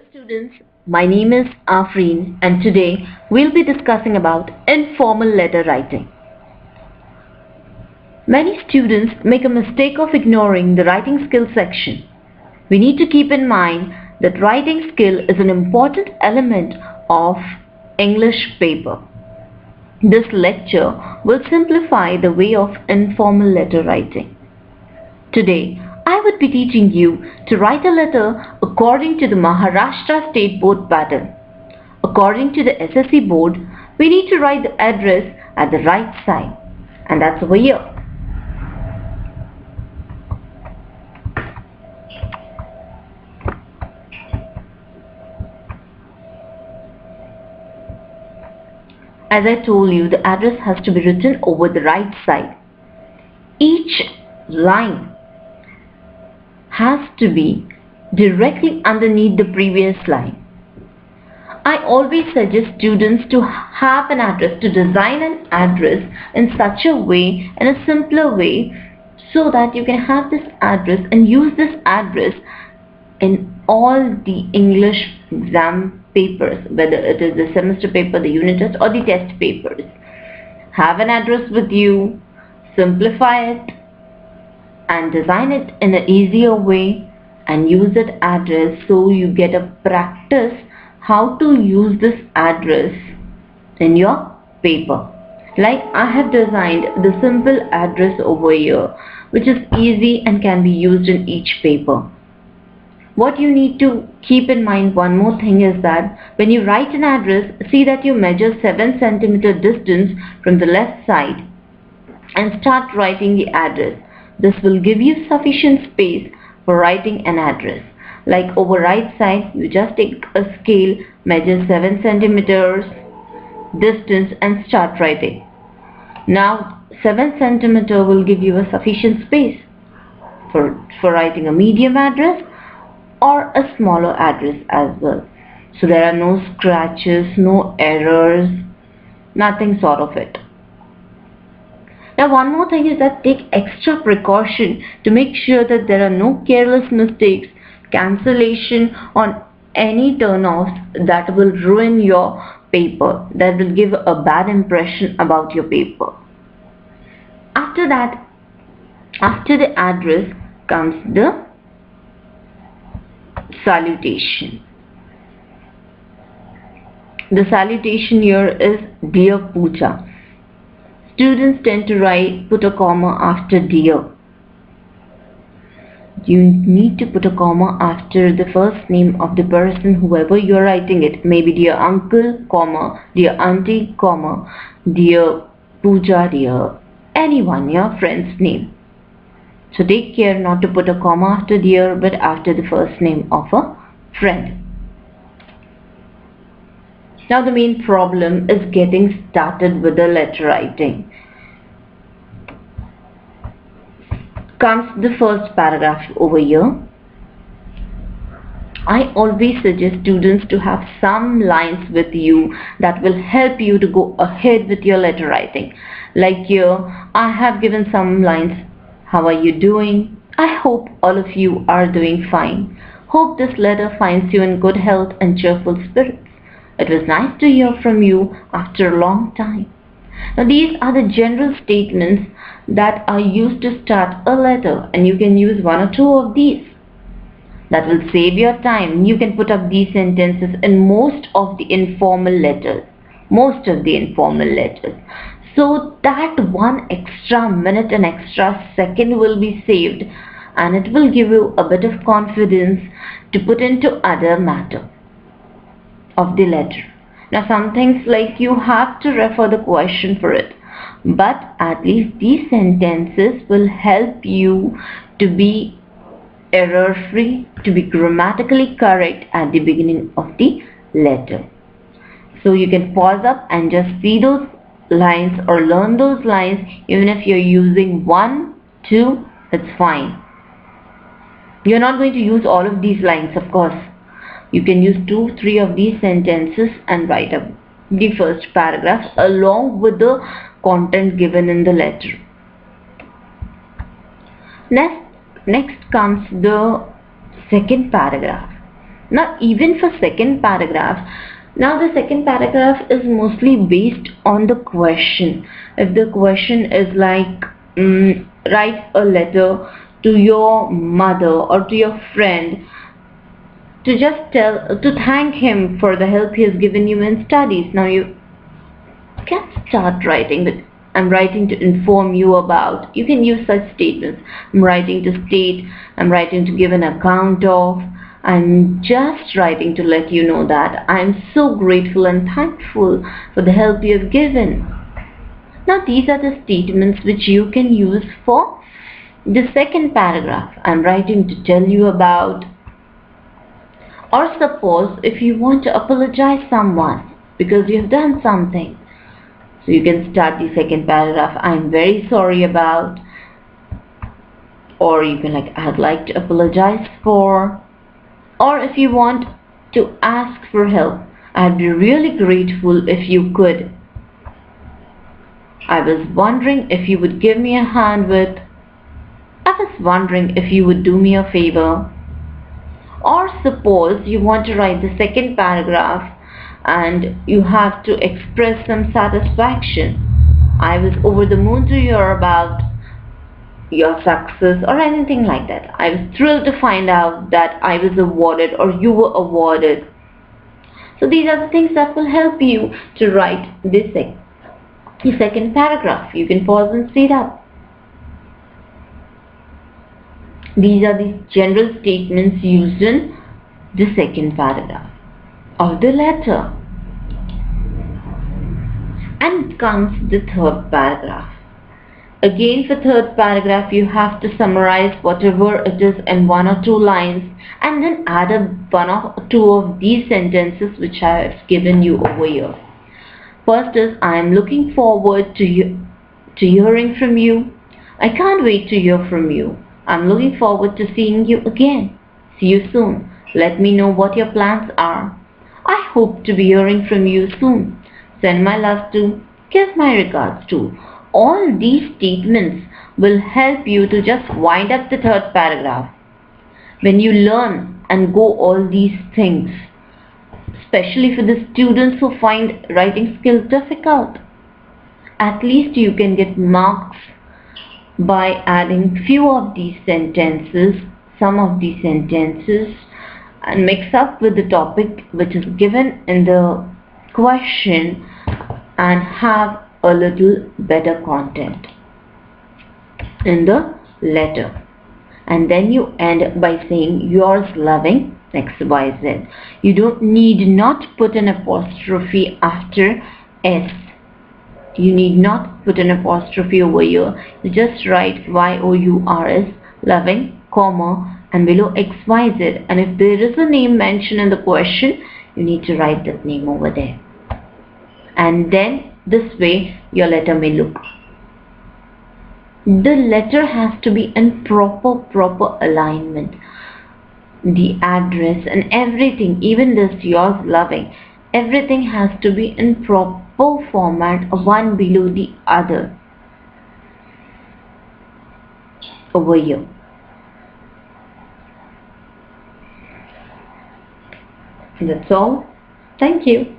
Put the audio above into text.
students, my name is Afreen and today we'll be discussing about informal letter writing. Many students make a mistake of ignoring the writing skill section. We need to keep in mind that writing skill is an important element of English paper. This lecture will simplify the way of informal letter writing. Today, I would be teaching you to write a letter according to the Maharashtra State Board pattern. According to the SSC board, we need to write the address at the right side, and that's over here. As I told you, the address has to be written over the right side. Each line has to be directly underneath the previous line. I always suggest students to have an address, to design an address in such a way, in a simpler way, so that you can have this address and use this address in all the English exam papers, whether it is the semester paper, the unit test or the test papers. Have an address with you, simplify it and design it in an easier way and use that address so you get a practice how to use this address in your paper. Like I have designed the simple address over here, which is easy and can be used in each paper. What you need to keep in mind, one more thing, is that when you write an address, see that you measure 7 centimeter distance from the left side and start writing the address. This will give you sufficient space for writing an address. Like over right side, you just take a scale, measure 7 centimeters distance and start writing. Now 7 centimeter will give you a sufficient space for writing a medium address or a smaller address as well. So there are no scratches, no errors, nothing sort of it. Now one more thing is that take extra precaution to make sure that there are no careless mistakes, cancellation on any turn-offs that will ruin your paper, that will give a bad impression about your paper. After that, after the address comes the salutation. The salutation here is Dear Pooja. Students tend to put a comma after dear. You need to put a comma after the first name of the person, whoever you are writing it. Maybe dear uncle, comma, dear auntie, comma, dear Pooja, dear anyone, your friend's name. So take care not to put a comma after dear, but after the first name of a friend. Now the main problem is getting started with the letter writing. Comes the first paragraph over here. I always suggest students to have some lines with you that will help you to go ahead with your letter writing. Like here, I have given some lines. How are you doing? I hope all of you are doing fine. Hope this letter finds you in good health and cheerful spirits. It was nice to hear from you after a long time. Now these are the general statements that are used to start a letter, and you can use one or two of these. That will save your time. You can put up these sentences in most of the informal letters. So that one extra minute and extra second will be saved, and it will give you a bit of confidence to put into other matter of the letter. Now some things like you have to refer the question for it, but at least these sentences will help you to be error free, to be grammatically correct at the beginning of the letter. So you can pause up and just see those lines or learn those lines. Even if you're using 1, 2, it's fine. You're not going to use all of these lines, of course. You can use 2, 3 of these sentences and write up the first paragraph along with the content given in the letter. Next comes the second paragraph. Now even for second paragraph, now the second paragraph is mostly based on the question. If the question is like, write a letter to your mother or to your friend to just to thank him for the help he has given you in studies. Now you can start writing that I'm writing to inform you about. You can use such statements. I'm writing to state, I'm writing to give an account of, I'm just writing to let you know that I'm so grateful and thankful for the help you have given. Now these are the statements which you can use for the second paragraph. I'm writing to tell you about. Or suppose if you want to apologize someone because you have done something. So you can start the second paragraph, I'm very sorry about, or you can like, I'd like to apologize for. Or if you want to ask for help, I'd be really grateful if you could. I was wondering if you would give me a hand with. I was wondering if you would do me a favor. Or suppose you want to write the second paragraph and you have to express some satisfaction. I was over the moon to hear about your success or anything like that. I was thrilled to find out that I was awarded or you were awarded. So these are the things that will help you to write the second paragraph. You can pause and speed up. These are the general statements used in the second paragraph of the letter. And comes the third paragraph. Again, for third paragraph, you have to summarize whatever it is in one or two lines and then add one or two of these sentences which I have given you over here. First is, I am looking forward to hearing from you. I can't wait to hear from you. I'm looking forward to seeing you again. See you soon. Let me know what your plans are. I hope to be hearing from you soon. Send my love to. Give my regards to. All these statements will help you to just wind up the third paragraph. When you learn and go all these things, especially for the students who find writing skills difficult, at least you can get marks by adding few of these sentences, some of these sentences, and mix up with the topic which is given in the question and have a little better content in the letter. And then you end by saying yours loving XYZ. You don't need not put an apostrophe after S. You need not put an apostrophe over here. You just write YOURS loving, comma, and below XYZ. And if there is a name mentioned in the question, you need to write that name over there. And then this way your letter may look. The letter has to be in proper alignment. The address and everything, even this yours loving, everything has to be in proper format, one below the other over here. That's all. Thank you.